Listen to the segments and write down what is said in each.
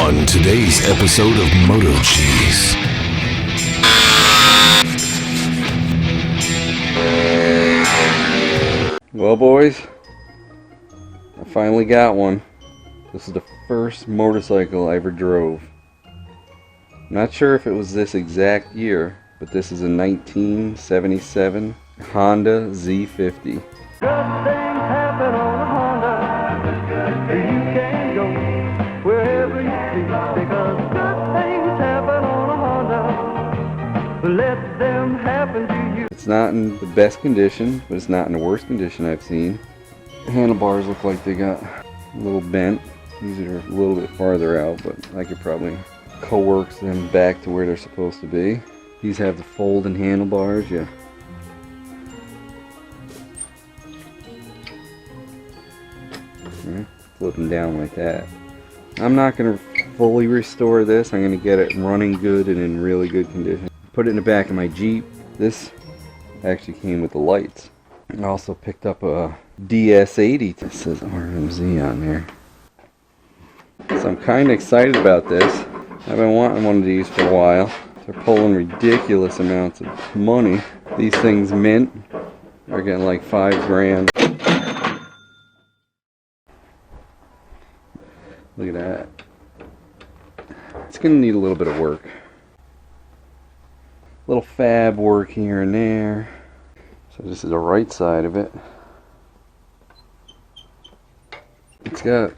on today's episode of Moto Cheese. Well, boys, I finally got one. This is the first motorcycle I ever drove. Not sure if it was this exact year, but this is a 1977 Honda Z50. Good things happen on a Honda. You can go wherever you please, because good things happen on a Honda. Let them happen to you. It's not in the best condition, but it's not in the worst condition I've seen. The handlebars look like they got a little bent. These are a little bit farther out, but I could probably co-work them back to where they're supposed to be. These have the folding handlebars, yeah. Flip them down like that. I'm not going to fully restore this. I'm going to get it running good and in really good condition. Put it in the back of my Jeep. This actually came with the lights. I also picked up a DS80. This says RMZ on there. So I'm kind of excited about this. I've been wanting one of these for a while. They're pulling ridiculous amounts of money. These things mint are getting like $5 grand. Look at that. It's going to need a little bit of work. Little fab work here and there. So this is the right side of it. It's got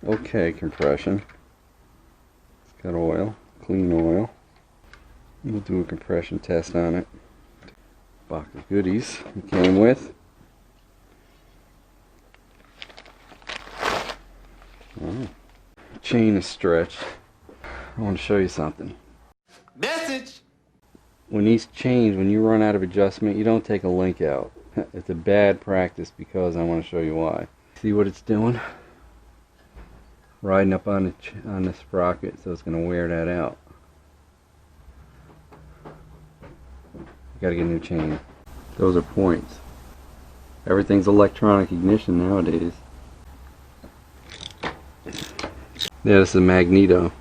okay compression. It's got oil, clean oil. We'll do a compression test on it. Box of goodies it came with. Oh. Chain is stretched. I want to show you something. Message! When these chains, when you run out of adjustment, you don't take a link out. It's a bad practice because I want to show you why. See what it's doing? Riding up on the sprocket, so it's going to wear that out. You got to get a new chain. Those are points. Everything's electronic ignition nowadays. Yeah, this is a magneto.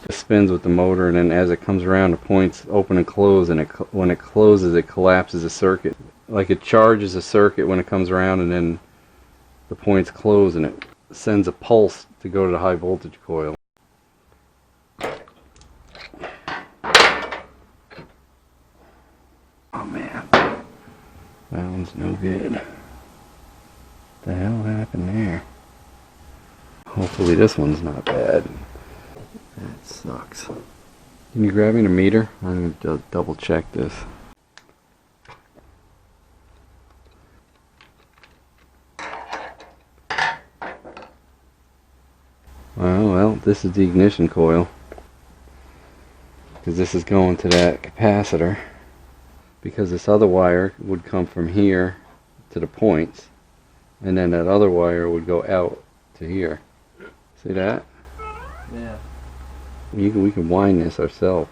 It spins with the motor, and then as it comes around, the points open and close, and when it closes, it collapses a circuit. Like it charges a circuit when it comes around, and then the points close, and it sends a pulse to go to the high voltage coil. Oh man, that one's no good. What the hell happened there? Hopefully this one's not bad. That sucks. Can you grab me the meter? I'm going to double check this. Well, this is the ignition coil. Because this is going to that capacitor. Because this other wire would come from here to the points. And then that other wire would go out to here. See that? Yeah. We can wind this ourselves.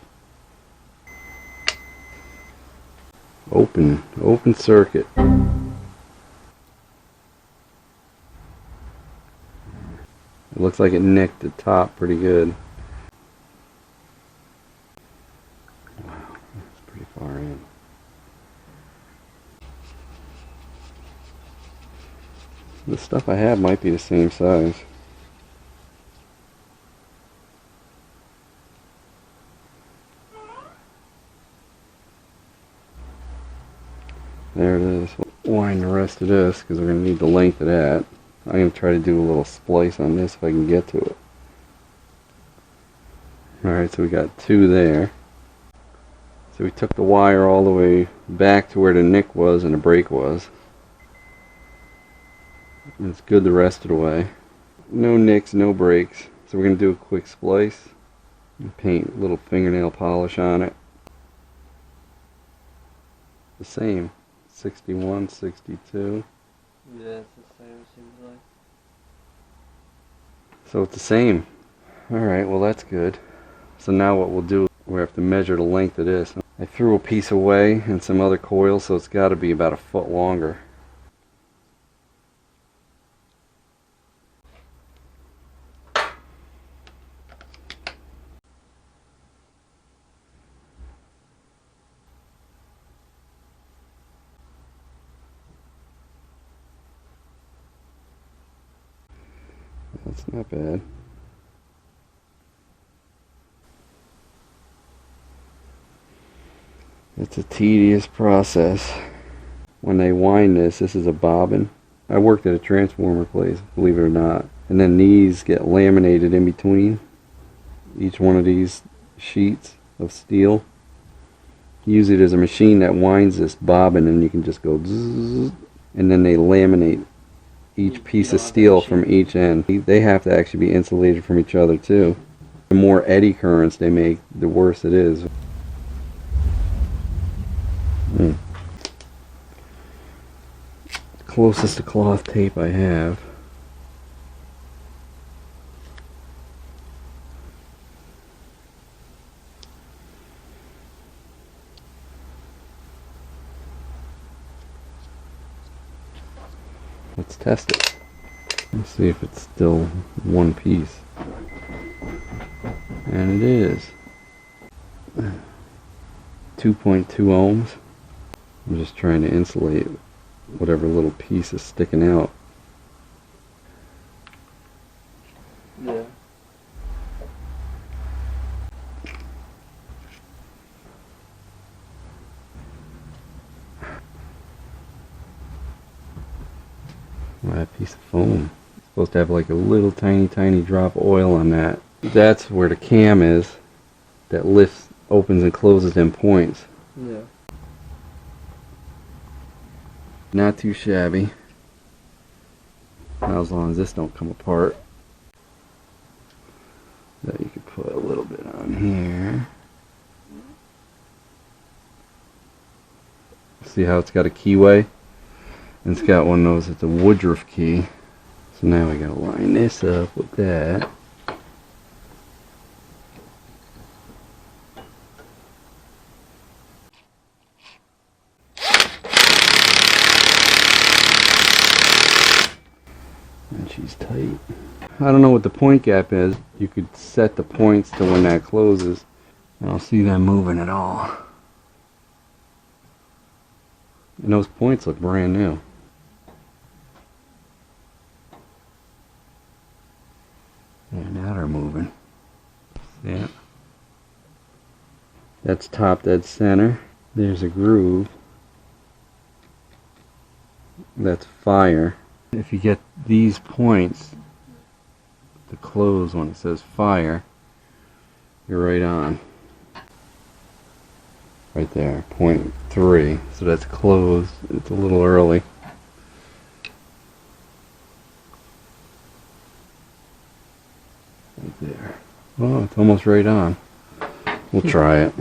Open circuit. It looks like it nicked the top pretty good. Wow, that's pretty far in. The stuff I have might be the same size. There it is. We'll wind the rest of this because we're going to need the length of that. I'm going to try to do a little splice on this if I can get to it. Alright, so we got two there. So we took the wire all the way back to where the nick was and the brake was. And it's good the rest of the way. No nicks, no breaks. So we're going to do a quick splice and paint a little fingernail polish on it. The same. 61, 62. Yeah, it's the same, it seems like. So it's the same. Alright, well that's good. So now what we'll do, we have to measure the length of this. I threw a piece away and some other coils, so it's got to be about a foot longer. That's not bad. It's a tedious process. When they wind this is a bobbin. I worked at a transformer place, believe it or not. And then these get laminated in between. Each one of these sheets of steel. Use it as a machine that winds this bobbin, and you can just go zzz, and then they laminate each piece of steel from each end. They have to actually be insulated from each other too. The more eddy currents they make, the worse it is. Closest to cloth tape I have. Let's test it. Let's see if it's still one piece. And it is. 2.2 ohms. I'm just trying to insulate whatever little piece is sticking out. Yeah. That piece of foam. It's supposed to have like a little tiny drop of oil on that. That's where the cam is that lifts, opens and closes them points. Yeah. Not too shabby. Now as long as this don't come apart. That you could put a little bit on here. See how it's got a keyway? And it's got one of those, it's a Woodruff key. So now we gotta line this up with that. And she's tight. I don't know what the point gap is. You could set the points to when that closes. I don't see them moving at all. And those points look brand new. And now they're moving. Yeah. That's top dead center. There's a groove. That's fire. If you get these points to close when it says fire, you're right on. Right there, 0.3. So that's closed. It's a little early. Right there. Oh, it's almost right on. We'll try it.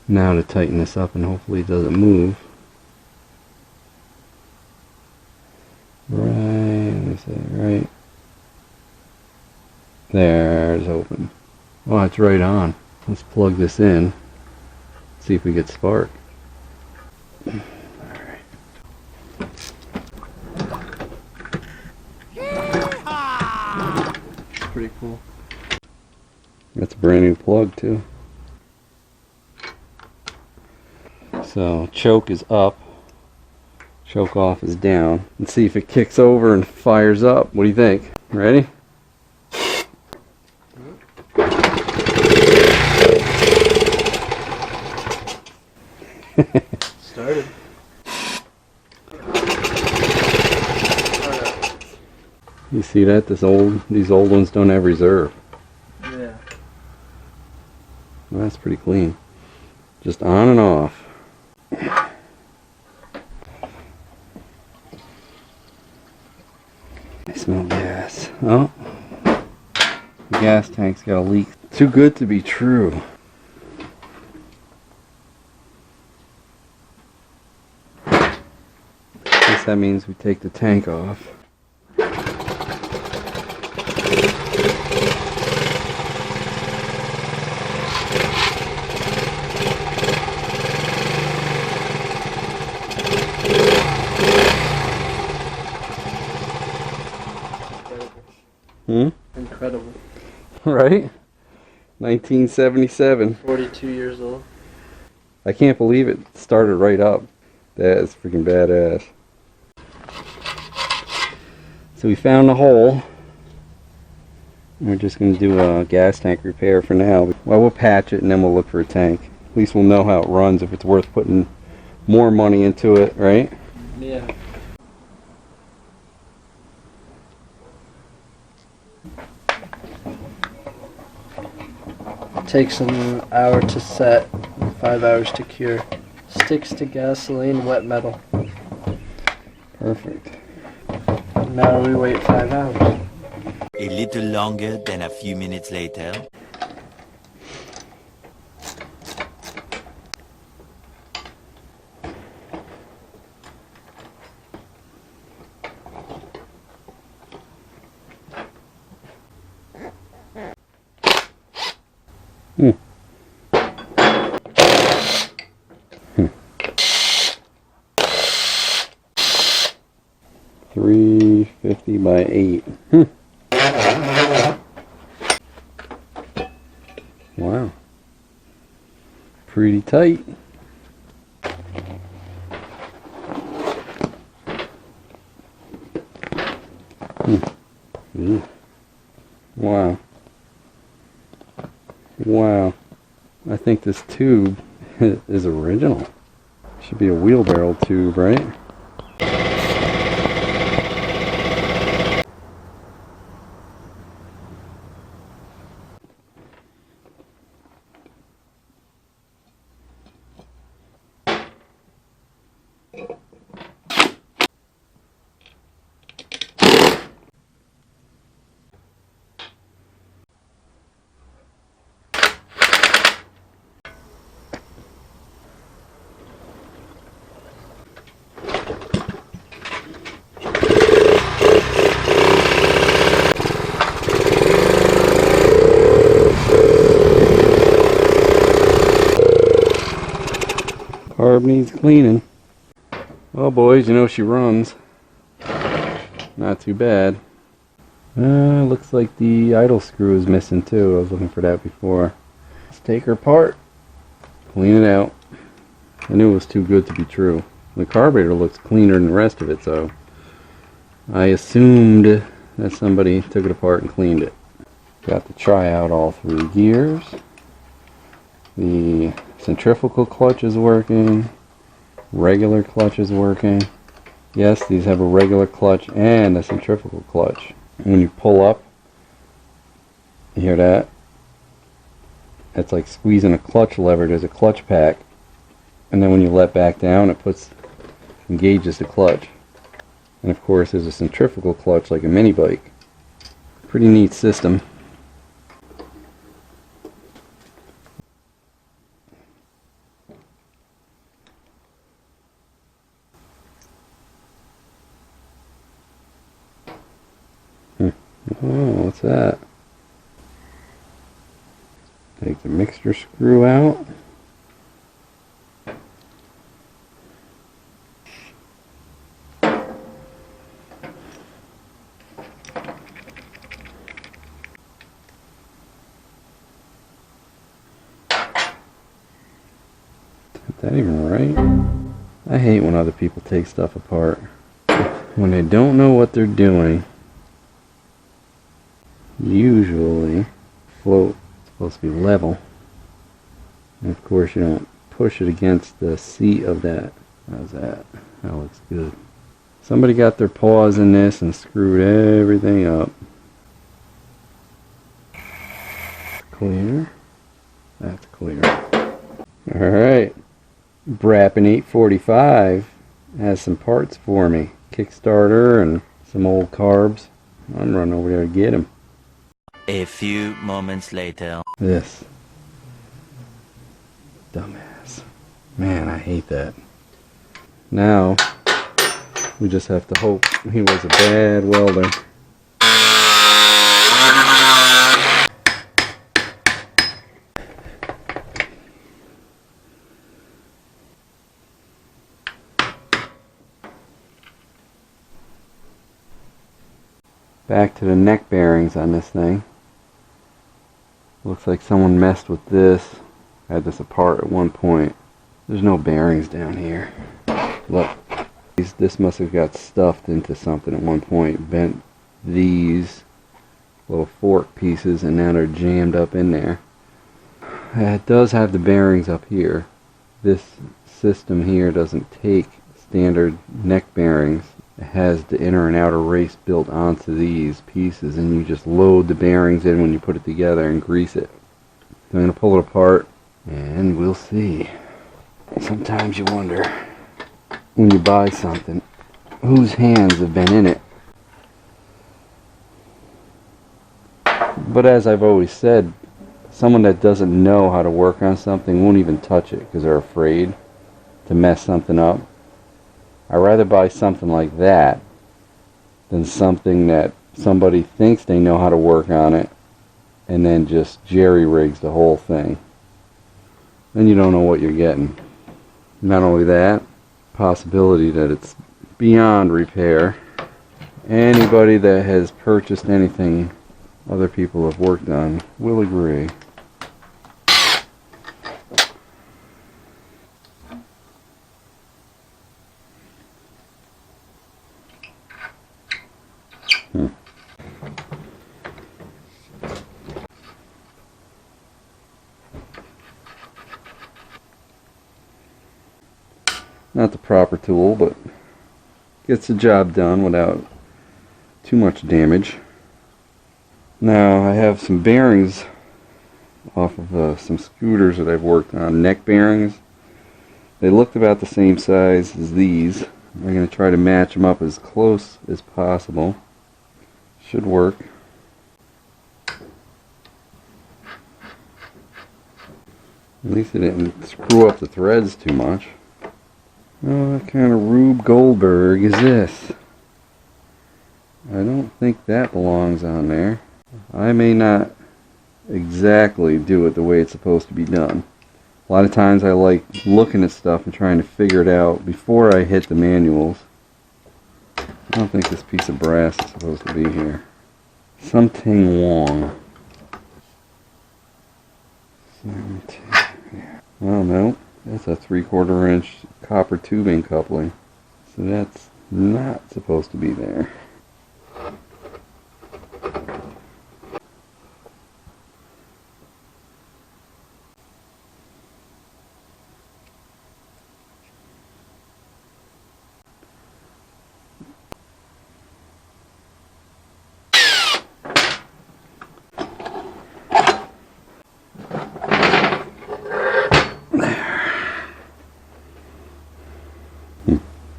Now to tighten this up and hopefully it doesn't move. Right, let me say, right. There's open. Oh, it's right on. Let's plug this in. See if we get spark. Alright. Pretty cool. That's a brand new plug too. So choke is up. Choke off is down. Let's see if it kicks over and fires up. What do you think? Ready? Started. You see that? These old ones don't have reserve. Yeah. Well, that's pretty clean. Just on and off. I smell gas. Oh, the gas tank's got a leak. Too good to be true. Guess that means we take the tank off. Incredible. Right? 1977. 42 years old. I can't believe it started right up. That is freaking badass. So we found the hole. We're just going to do a gas tank repair for now. Well, we'll patch it and then we'll look for a tank. At least we'll know how it runs, if it's worth putting more money into it, right? Yeah. Takes an hour to set, 5 hours to cure. Sticks to gasoline, wet metal. Perfect. Now we wait 5 hours. A little longer than a few minutes later. Hmm. 350 by 8. Wow. Pretty tight. Wow. Wow. I think this tube is original. Should be a wheelbarrow tube, right? Carb needs cleaning. Well, boys, you know she runs. Not too bad. Looks like the idle screw is missing too. I was looking for that before. Let's take her apart. Clean it out. I knew it was too good to be true. The carburetor looks cleaner than the rest of it, so I assumed that somebody took it apart and cleaned it. Got to try out all 3 gears. The centrifugal clutch is working. Regular clutch is working. Yes, these have a regular clutch and a centrifugal clutch. When you pull up, you hear that? It's like squeezing a clutch lever. There's a clutch pack. And then when you let back down, it engages the clutch. And of course, there's a centrifugal clutch like a mini bike. Pretty neat system. Oh, what's that? Take the mixture screw out. Is that even right? I hate when other people take stuff apart. When they don't know what they're doing. Usually float is supposed to be level, and of course you don't push it against the seat of that. How's that? That looks good. Somebody got their paws in this and screwed everything up. Clear. That's clear. Alright, Brappin 845 has some parts for me. Kickstarter and some old carbs. I'm running over there to get them. A few moments later. This. Dumbass. Man, I hate that. Now, we just have to hope he was a bad welder. Back to the neck bearings on this thing. Looks like someone messed with this. I had this apart at one point. There's no bearings down here. Look. This must have got stuffed into something at one point. Bent these little fork pieces, and now they're jammed up in there. It does have the bearings up here. This system here doesn't take standard neck bearings. It has the inner and outer race built onto these pieces, and you just load the bearings in when you put it together and grease it. So I'm going to pull it apart and we'll see. Sometimes you wonder, when you buy something, whose hands have been in it. But as I've always said, someone that doesn't know how to work on something won't even touch it because they're afraid to mess something up. I'd rather buy something like that than something that somebody thinks they know how to work on it and then just jerry-rigs the whole thing. Then you don't know what you're getting. Not only that, possibility that it's beyond repair. Anybody that has purchased anything other people have worked on will agree. Not the proper tool, but gets the job done without too much damage. Now I have some bearings off of some scooters that I've worked on, neck bearings. They looked about the same size as these. I'm going to try to match them up as close as possible. Should work. At least it didn't screw up the threads too much. Oh, what kind of rube Goldberg is this? I don't think that belongs on there. I may not exactly do it the way it's supposed to be done. A lot of times I like looking at stuff and trying to figure it out before I hit the manuals. I don't think this piece of brass is supposed to be here. Something wrong. Oh no, that's a 3/4 inch copper tubing coupling. So that's not supposed to be there.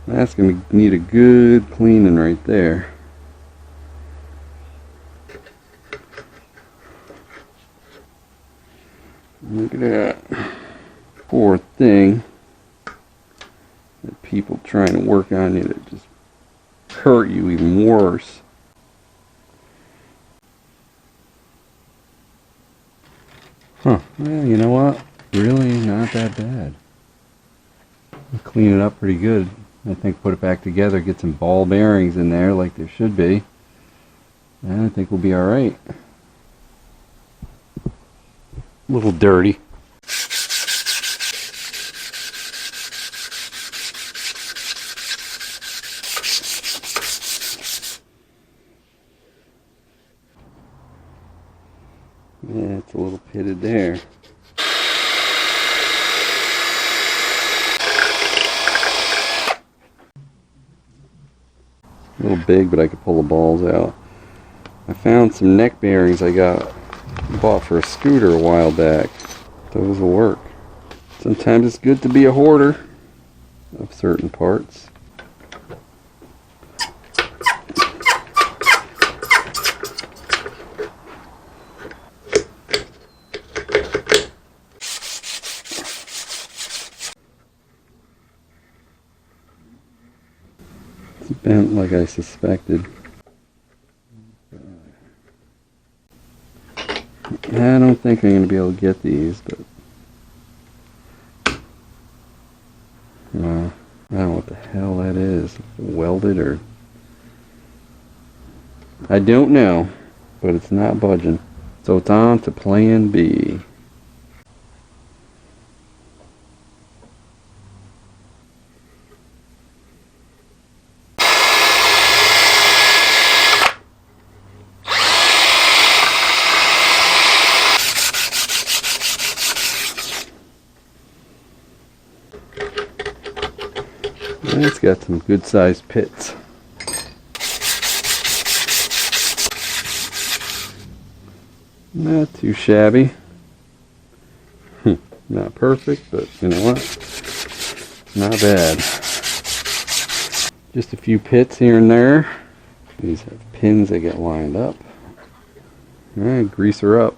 That's going to need a good cleaning right there. Look at that. Poor thing. The people trying to work on you that just hurt you even worse. Huh. Well, you know what? Really not that bad. I'll clean it up pretty good. I think put it back together, get some ball bearings in there like there should be, and I think we'll be alright. A little dirty. Yeah, it's a little pitted there. A little big, but I could pull the balls out. I found some neck bearings I bought for a scooter a while back. Those will work. Sometimes it's good to be a hoarder of certain parts. Bent like I suspected. I don't think I'm going to be able to get these, but I don't know what the hell that is. Welded or I don't know, but it's not budging. So it's on to plan B. And it's got some good sized pits. Not too shabby. Not perfect, but you know what? Not bad. Just a few pits here and there. These have pins that get lined up. Alright, grease her up.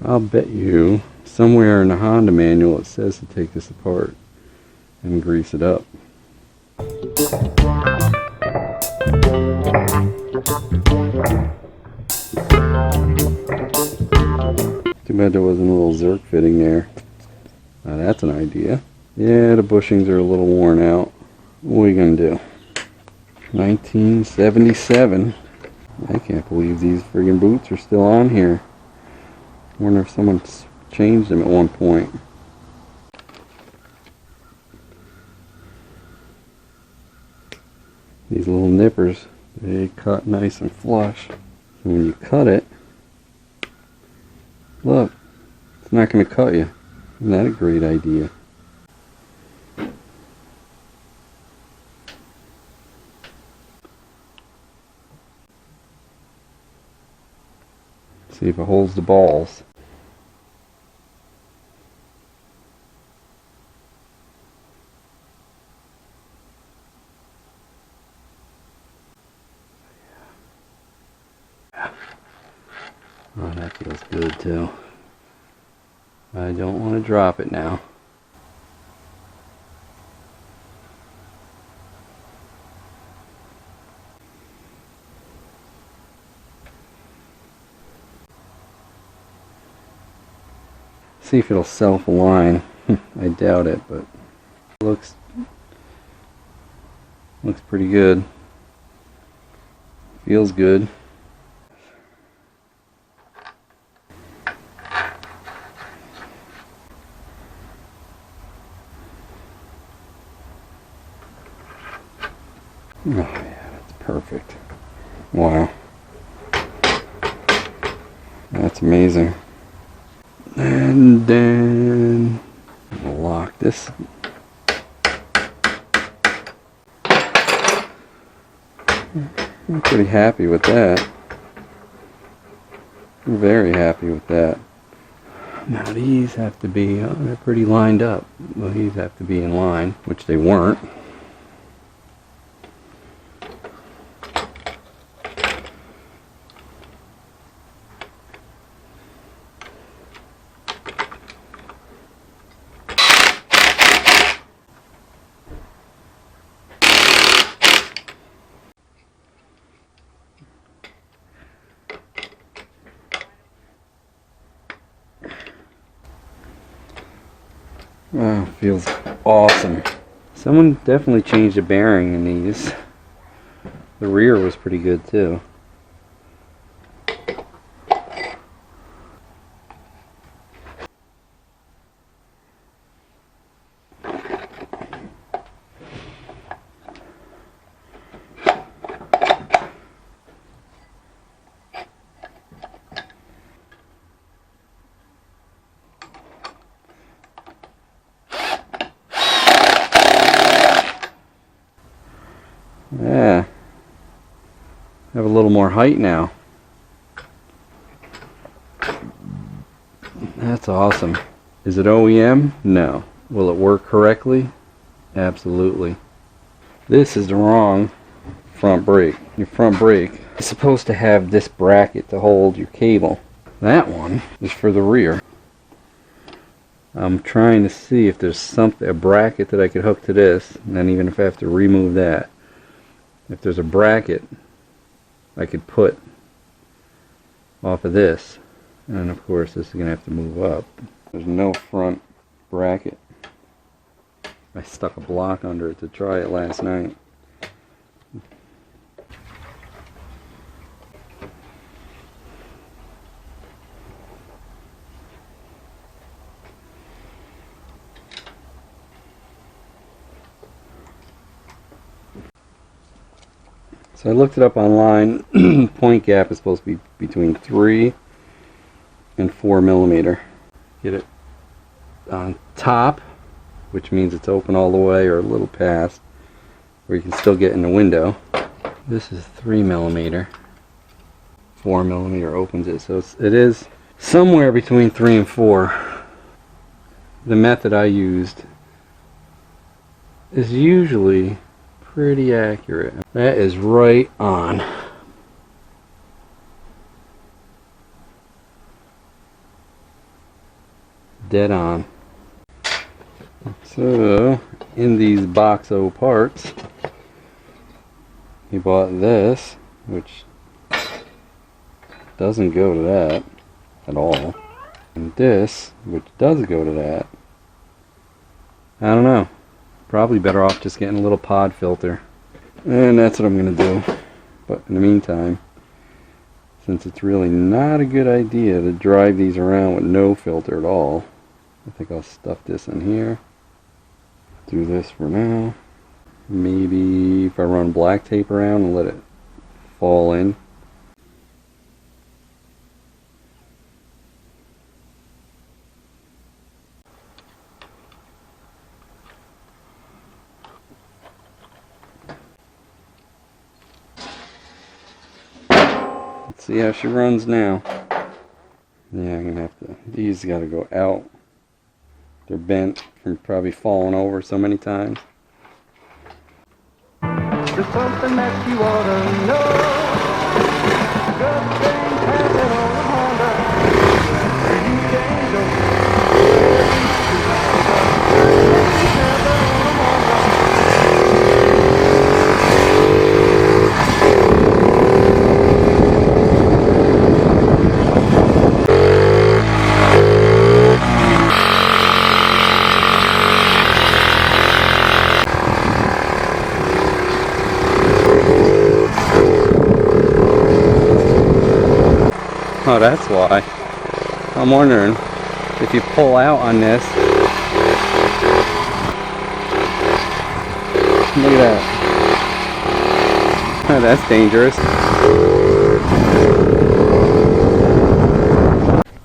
I'll bet you somewhere in the Honda manual it says to take this apart and grease it up. Too bad there wasn't a little Zerk fitting there. Now that's an idea. Yeah, the bushings are a little worn out. What are you gonna do? 1977. I can't believe these friggin' boots are still on here. I wonder if someone changed them at one point. These little nippers, they cut nice and flush. So when you cut it, look, it's not going to cut you. Isn't that a great idea? See if it holds the balls. Oh, that feels good too. I don't want to drop it now. See if it'll self-align. I doubt it, but it looks pretty good. Feels good. Oh yeah, that's perfect. Wow. That's amazing. And then we'll lock this. I'm pretty happy with that. I'm very happy with that. Now these have to be, they're pretty lined up. Well, these have to be in line, which they weren't. Wow, feels awesome. Someone definitely changed the bearing in these. The rear was pretty good too. Yeah, have a little more height now. That's awesome. Is it OEM? No. Will it work correctly? Absolutely. This is the wrong front brake. Your front brake is supposed to have this bracket to hold your cable. That one is for the rear. I'm trying to see if there's a bracket that I could hook to this, and then even if I have to remove that, if there's a bracket I could put off of this, and of course this is going to have to move up. There's no front bracket. I stuck a block under it to try it last night. So I looked it up online. Point gap is supposed to be between 3 and 4mm. Get it on top, which means it's open all the way or a little past, where you can still get in the window. This is 3mm. 4mm opens it, so it is somewhere between 3 and 4. The method I used is usually pretty accurate. That is right on. Dead on. So, in these boxo parts, he bought this, which doesn't go to that at all, and this, which does go to that. I don't know. Probably better off just getting a little pod filter. And that's what I'm going to do. But in the meantime, since it's really not a good idea to drive these around with no filter at all, I think I'll stuff this in here. Do this for now. Maybe if I run black tape around and let it fall in. Let's see how she runs now. Yeah, I'm gonna have to, these gotta go out. They're bent from probably falling over so many times. There's something that you ought to know. Good things happen on a Honda. You can't go where you should. Good things happen on a Honda. Oh, that's why. I'm wondering if you pull out on this. Look at that. Oh, that's dangerous.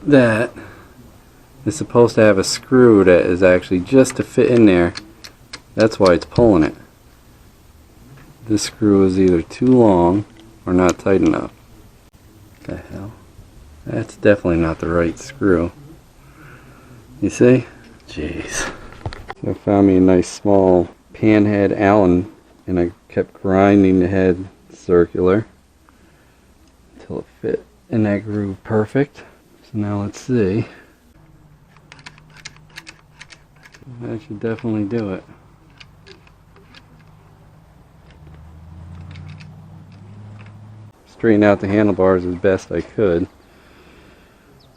That is supposed to have a screw that is actually just to fit in there. That's why it's pulling it. This screw is either too long or not tight enough. What the hell? That's definitely not the right screw. You see? Jeez. So I found me a nice small panhead Allen, and I kept grinding the head circular until it fit in that groove perfect. So now let's see. That should definitely do it. Straighten out the handlebars as best I could,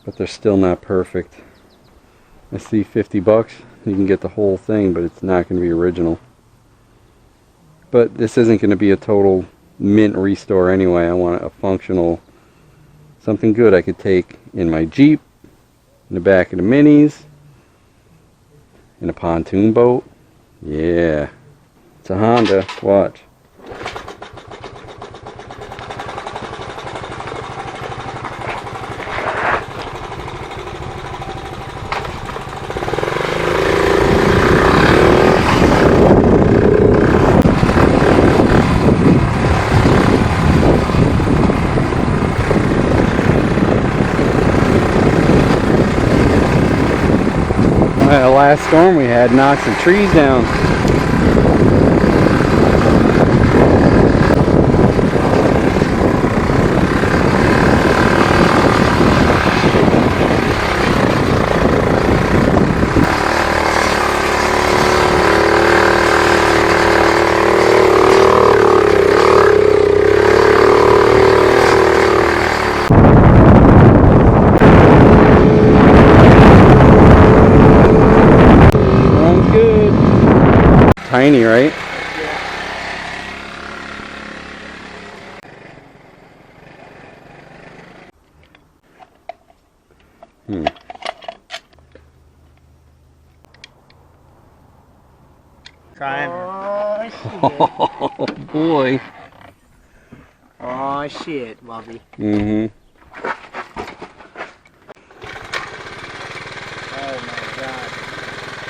but they're still not perfect. I see $50, you can get the whole thing, but it's not going to be original. But this isn't going to be a total mint restore anyway. I want a functional, something good I could take in my Jeep, in the back of the minis, in a pontoon boat. Yeah, it's a Honda. Watch. The last storm we had knocked some trees down. Tiny, right? Trying. Oh shit. Oh boy. Oh shit, Bobby. Mm-hmm.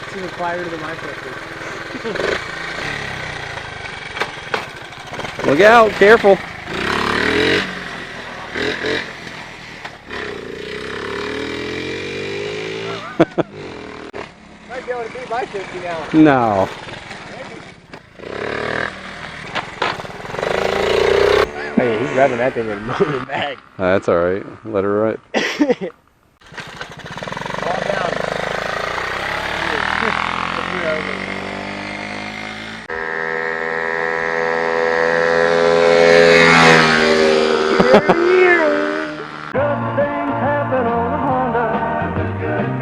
It's even quieter than my pressure. Look out, careful. Might be able to beat my 50 now. No. Hey, he's revving that thing and moving back. That's alright. Let her ride. All down. Good things happen on a Honda.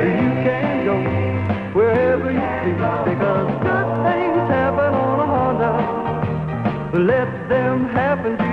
You can go wherever you please because good things happen on a Honda. Let them happen.